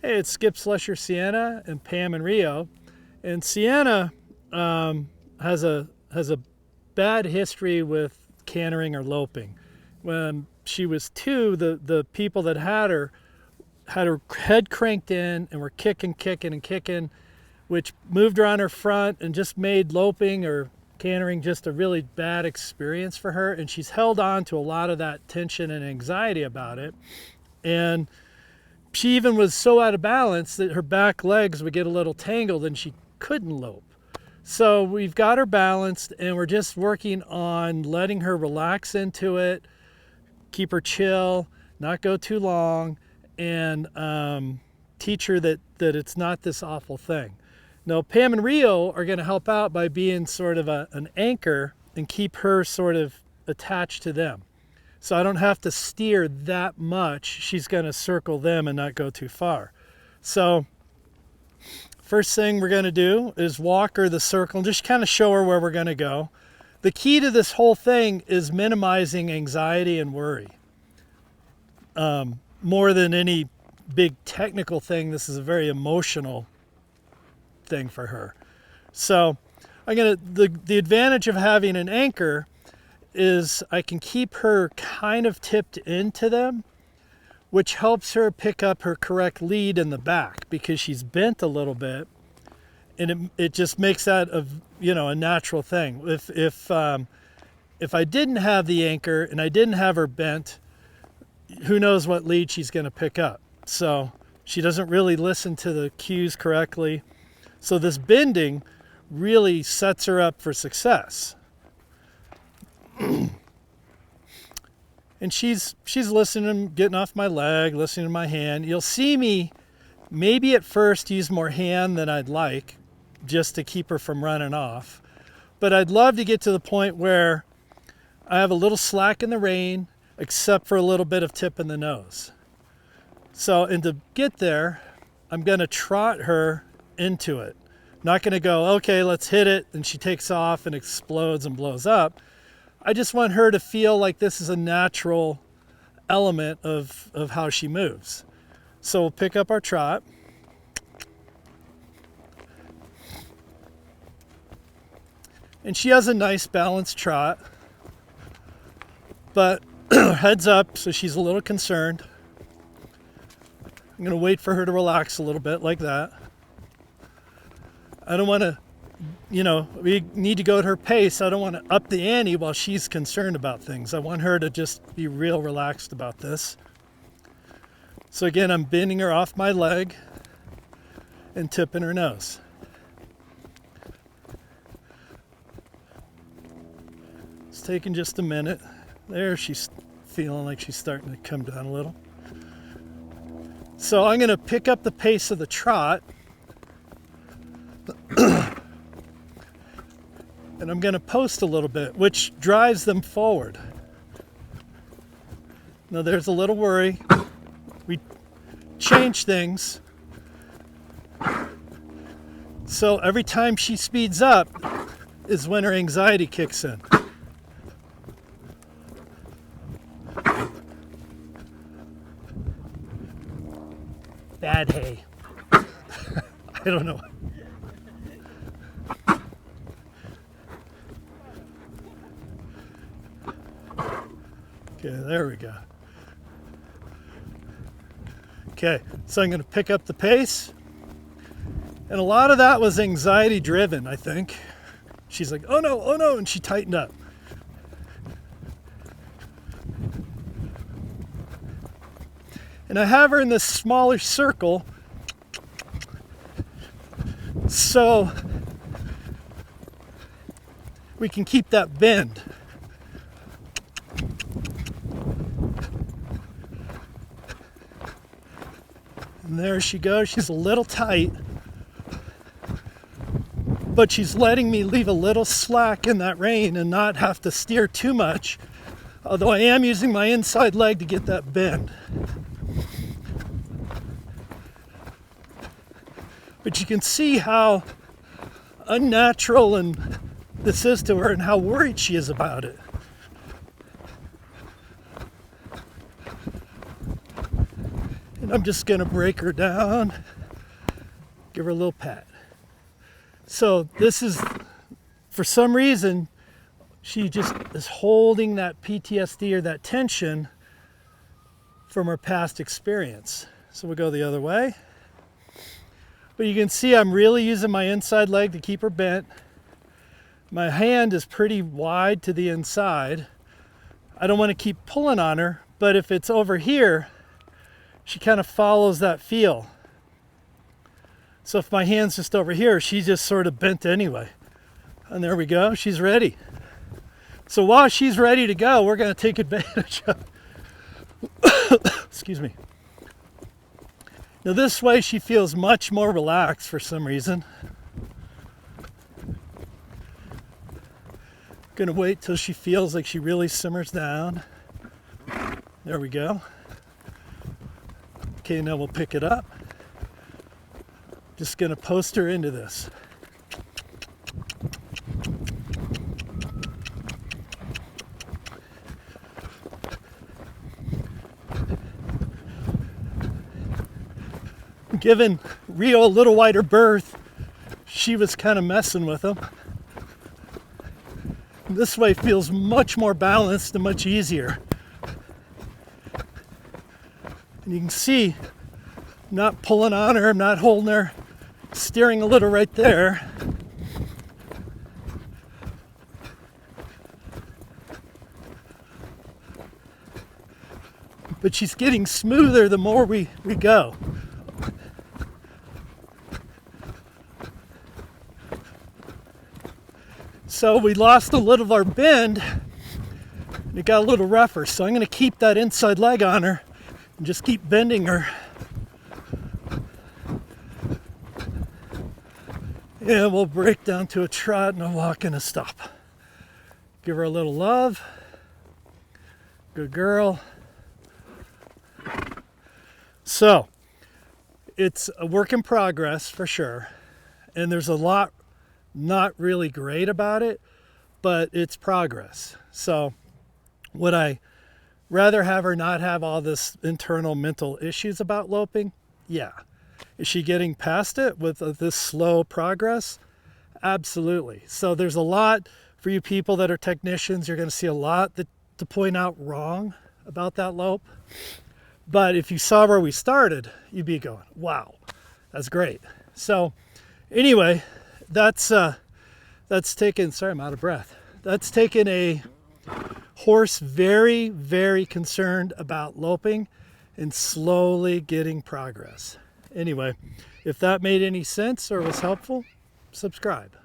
Hey, it's Skip Slusher, Sienna, and Pam and Rio. And Sienna has a bad history with cantering or loping. When she was 2, the people that had her head cranked in and were kicking, which moved her on her front and just made loping or cantering just a really bad experience for her. And she's held on to a lot of that tension and anxiety about it. And she even was so out of balance that her back legs would get a little tangled and she couldn't lope. So we've got her balanced and we're just working on letting her relax into it, keep her chill, not go too long, and teach her that it's not this awful thing. Now, Pam and Rio are going to help out by being sort of an anchor and keep her sort of attached to them. So I don't have to steer that much. She's going to circle them and not go too far. So first thing we're going to do is walk her the circle and just kind of show her where we're going to go. The key to this whole thing is minimizing anxiety and worry. More than any big technical thing, this is a very emotional thing for her. So the advantage of having an anchor is I can keep her kind of tipped into them, which helps her pick up her correct lead in the back because she's bent a little bit, and it just makes that a natural thing. If I didn't have the anchor and I didn't have her bent, who knows what lead she's going to pick up. So she doesn't really listen to the cues correctly. So this bending really sets her up for success. And she's listening, getting off my leg, listening to my hand. You'll see me maybe at first use more hand than I'd like just to keep her from running off. But I'd love to get to the point where I have a little slack in the rein, except for a little bit of tip in the nose. So, and to get there, I'm going to trot her into it. Not going to go, okay, let's hit it, and she takes off and explodes and blows up. I just want her to feel like this is a natural element of how she moves. So we'll pick up our trot. And she has a nice balanced trot, but heads up, so she's a little concerned. I'm going to wait for her to relax a little bit like that. I don't want to, we need to go at her pace. I don't want to up the ante while she's concerned about things. I want her to just be real relaxed about this. So again, I'm bending her off my leg and tipping her nose. It's taking just a minute. There, she's feeling like she's starting to come down a little. So I'm going to pick up the pace of the trot. And I'm going to post a little bit, which drives them forward. Now there's a little worry. We change things. So every time she speeds up is when her anxiety kicks in. Bad hay. I don't know. Okay, there we go. Okay, so I'm going to pick up the pace. And a lot of that was anxiety driven, I think. She's like, oh no, and she tightened up. And I have her in this smaller circle so we can keep that bend. And there she goes. She's a little tight, but she's letting me leave a little slack in that rein and not have to steer too much, although I am using my inside leg to get that bend. But you can see how unnatural and this is to her and how worried she is about it. And I'm just gonna break her down, give her a little pat. So this is, for some reason, she just is holding that PTSD or that tension from her past experience. So we'll go the other way. But you can see I'm really using my inside leg to keep her bent. My hand is pretty wide to the inside. I don't want to keep pulling on her, but if it's over here, she kind of follows that feel. So if my hand's just over here, she's just sort of bent anyway. And there we go, she's ready. So while she's ready to go, we're going to take advantage of, excuse me. Now this way she feels much more relaxed for some reason. Gonna wait till she feels like she really simmers down. There we go. Okay, now we'll pick it up. Just gonna post her into this. Giving Rio a little wider berth, she was kind of messing with him. This way feels much more balanced and much easier. And you can see, I'm not pulling on her, I'm not holding her, steering a little right there. But she's getting smoother the more we go. So we lost a little of our bend, and it got a little rougher. So I'm going to keep that inside leg on her and just keep bending her. And we'll break down to a trot and a walk and a stop. Give her a little love. Good girl. So it's a work in progress for sure. And there's a lot not really great about it, but it's progress. So would I rather have her not have all this internal mental issues about loping? Yeah. Is she getting past it with this slow progress? Absolutely. So there's a lot for you people that are technicians. You're going to see a lot to point out wrong about that lope. But if you saw where we started, you'd be going, wow, that's great. So anyway, that's taken, sorry, I'm out of breath. That's taken a horse very, very concerned about loping and slowly getting progress. Anyway, if that made any sense or was helpful, subscribe.